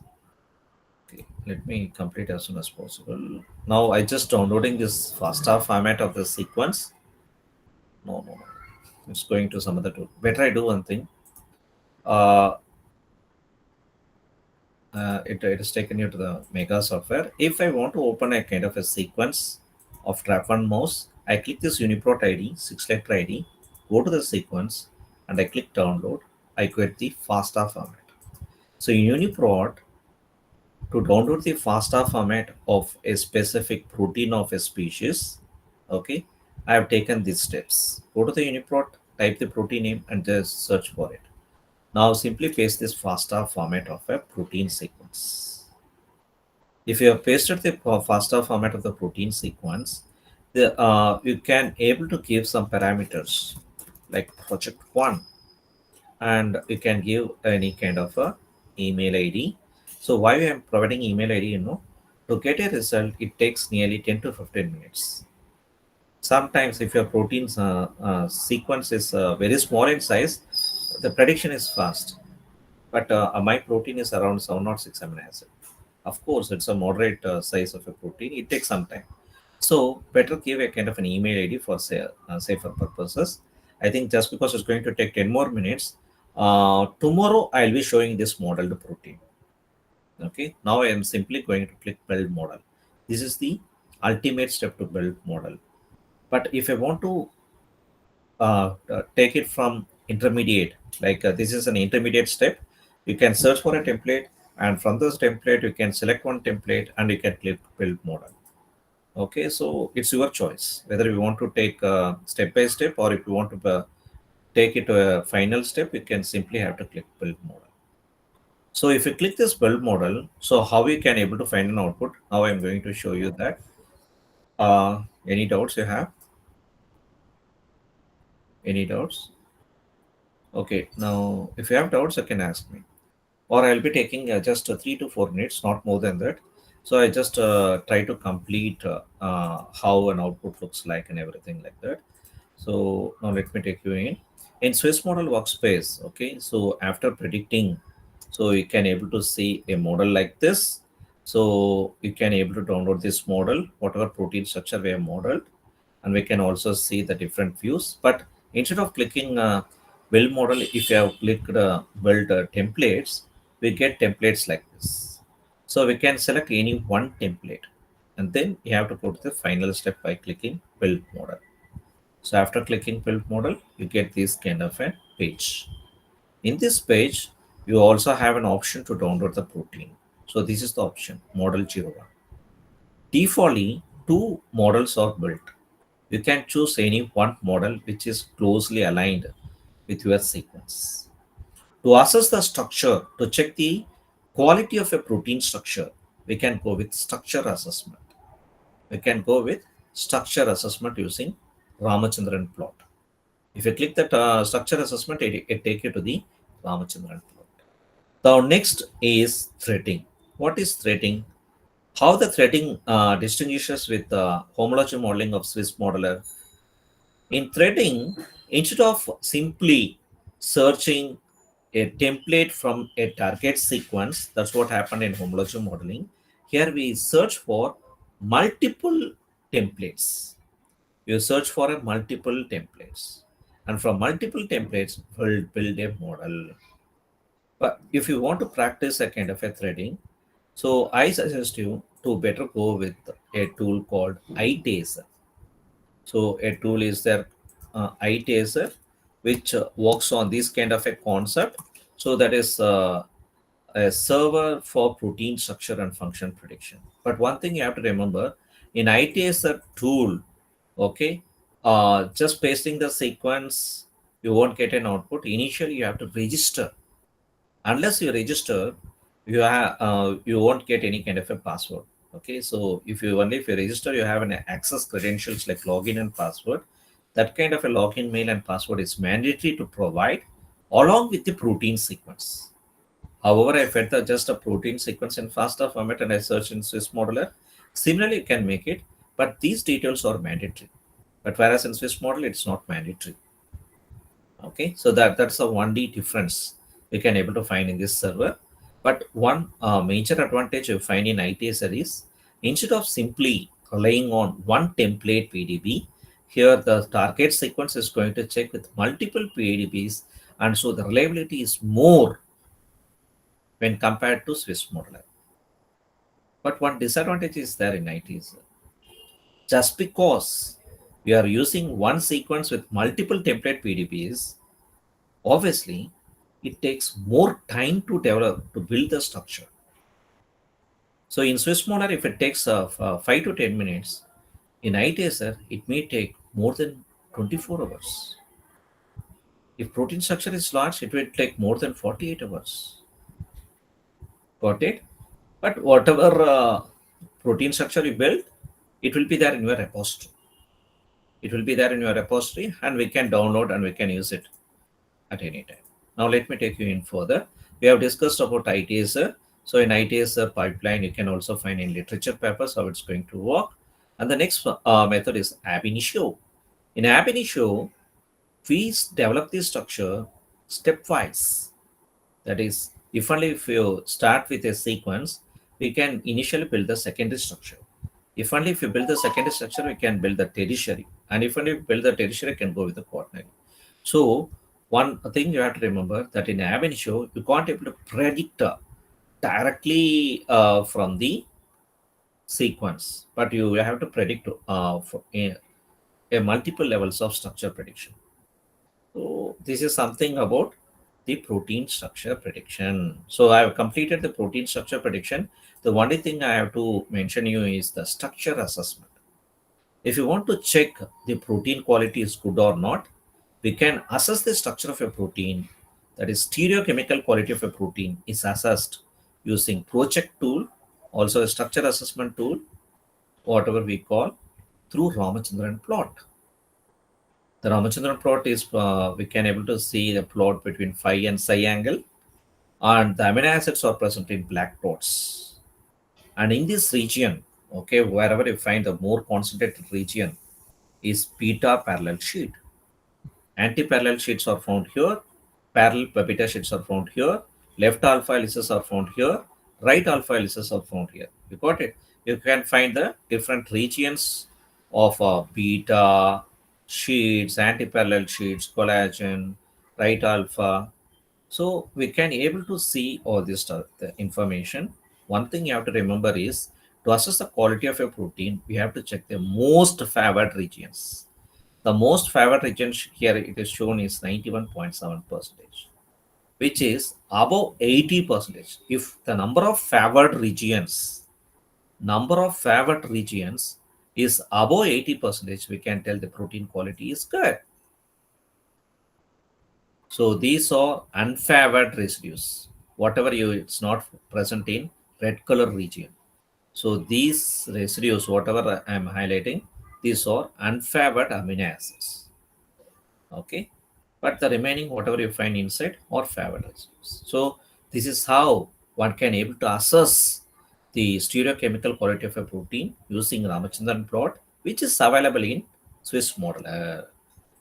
Okay, let me complete as soon as possible. Now I just downloading this FASTA format of the sequence. No. It's going to some other tool. Better I do one thing. Uh, it has taken you to the Mega software. If I want to open a kind of a sequence of trap1 mouse, I click this Uniprot ID, 6-letter ID, go to the sequence, and I click download. I get the FASTA format. So in Uniprot, to download the FASTA format of a specific protein of a species, okay, I have taken these steps. Go to the Uniprot, type the protein name, and just search for it. Now simply paste this FASTA format of a protein sequence. If you have pasted the FASTA format of the protein sequence, you can able to give some parameters like project 1, and you can give any kind of a email ID. So why I am providing email ID, to get a result, it takes nearly 10 to 15 minutes. Sometimes if your protein's sequence is very small in size, the prediction is fast. But my protein is around 706 amino acid. Of course, it's a moderate size of a protein. It takes some time. So better give a kind of an email ID for safer purposes. I think just because it's going to take 10 more minutes, tomorrow I'll be showing this modeled protein. Okay, now I am simply going to click build model. This is the ultimate step to build model. But if I want to take it from intermediate, like this is an intermediate step, you can search for a template, and from this template you can select one template and you can click build model. Okay, so it's your choice whether you want to take step by step, or if you want to take it to a final step, you can simply have to click build model. So if you click this build model, so how you can able to find an output, now I'm going to show you that. Any doubts you have? Any doubts? Okay, now if you have doubts, you can ask me, or I'll be taking just 3 to 4 minutes, not more than that. So I just try to complete how an output looks like and everything like that. So now let me take you in Swiss model workspace. Okay, so after predicting, so you can able to see a model like this. So you can able to download this model, whatever protein structure we have modeled, and we can also see the different views. But instead of clicking build model, if you have clicked build templates, we get templates like this. So we can select any one template, and then you have to go to the final step by clicking build model. So after clicking build model, you get this kind of a page. In this page, you also have an option to download the protein. So this is the option, model 01. Defaultly, two models are built. You can choose any one model which is closely aligned with your sequence. To assess the structure, to check the quality of a protein structure, we can go with structure assessment. We can go with structure assessment using Ramachandran plot. If you click that structure assessment, it take you to the Ramachandran plot. The next is threading. What is threading? How the threading distinguishes with homology modeling of Swiss modeler. In threading, instead of simply searching a template from a target sequence, that's what happened in homology modeling. Here we search for multiple templates. You search for a multiple templates. And from multiple templates, we'll build a model. But if you want to practice a kind of a threading, so I suggest you to better go with a tool called iTaser. So a tool is there, iTaser, which works on this kind of a concept. So that is a server for protein structure and function prediction. But one thing you have to remember, in iTaser tool, okay, just pasting the sequence, you won't get an output. Initially, you have to register. Unless you register, you won't get any kind of a password. Okay, so if you register, you have an access credentials like login and password. That kind of a login mail and password is mandatory to provide along with the protein sequence. However, I fed just a protein sequence in FASTA format and I search in Swiss modeler. Similarly, you can make it, but these details are mandatory. But whereas in Swiss model, it's not mandatory. Okay, so that's a 1D difference we can able to find in this server. But one major advantage you find in ITSR is instead of simply relying on one template PDB, here the target sequence is going to check with multiple PDBs, and so the reliability is more when compared to Swiss modeler. But one disadvantage is there in ITSR. Just because we are using one sequence with multiple template PDBs, obviously it takes more time to develop, to build the structure. So in Swiss modeler, if it takes 5 to 10 minutes, in iTaser, it may take more than 24 hours. If protein structure is large, it will take more than 48 hours. Got it? But whatever protein structure you build, it will be there in your repository. It will be there in your repository, and we can download and we can use it at any time. Now let me take you in further. We have discussed about ITSR. So in ITSR pipeline, you can also find in literature papers how it's going to work. And the next method is ab initio. In ab initio, we develop the structure stepwise. That is, if you start with a sequence, we can initially build the secondary structure. If you build the secondary structure, we can build the tertiary. And if you build the tertiary, you can go with the quaternary. So one thing you have to remember that in ab initio, you can't able to predict directly from the sequence, but you have to predict for a multiple levels of structure prediction. So this is something about the protein structure prediction. So I have completed the protein structure prediction. The only thing I have to mention you is the structure assessment. If you want to check the protein quality is good or not, we can assess the structure of a protein, that is stereochemical quality of a protein is assessed using project tool, also a structure assessment tool, whatever we call, through Ramachandran plot. The Ramachandran plot is, we can able to see the plot between phi and psi angle, and the amino acids are present in black dots. And in this region, okay, wherever you find the more concentrated region is beta parallel sheet. Anti-parallel sheets are found here. Parallel beta sheets are found here. Left alpha helices are found here. Right alpha helices are found here. You got it? You can find the different regions of beta sheets, anti-parallel sheets, collagen, right alpha. So we can able to see all this stuff, the information. One thing you have to remember is to assess the quality of a protein, we have to check the most favored regions. The most favored region here it is shown is 91.7%, which is above 80%. If the number of favored regions is above 80%, we can tell the protein quality is good. So these are unfavored residues. Whatever it's not present in red color region. So these residues, whatever I'm highlighting, these are unfavored amino acids. Okay, but the remaining whatever you find inside are favored residues. So this is how one can able to assess the stereochemical quality of a protein using Ramachandran plot, which is available in Swiss model.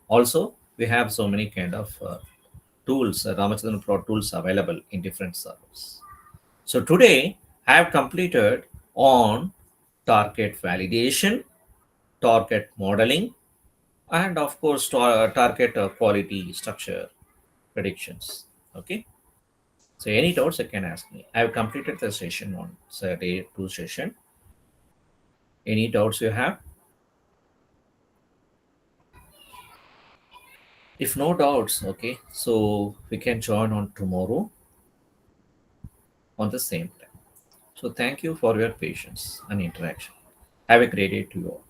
Also, we have so many kind of tools, Ramachandran plot tools available in different servers. So today I have completed on target validation, target modeling, and of course target quality structure predictions. Okay. So any doubts you can ask me. I have completed the session on day 2 session. Any doubts you have? If no doubts, okay, so we can join on tomorrow on the same time. So thank you for your patience and interaction. Have a great day to you all.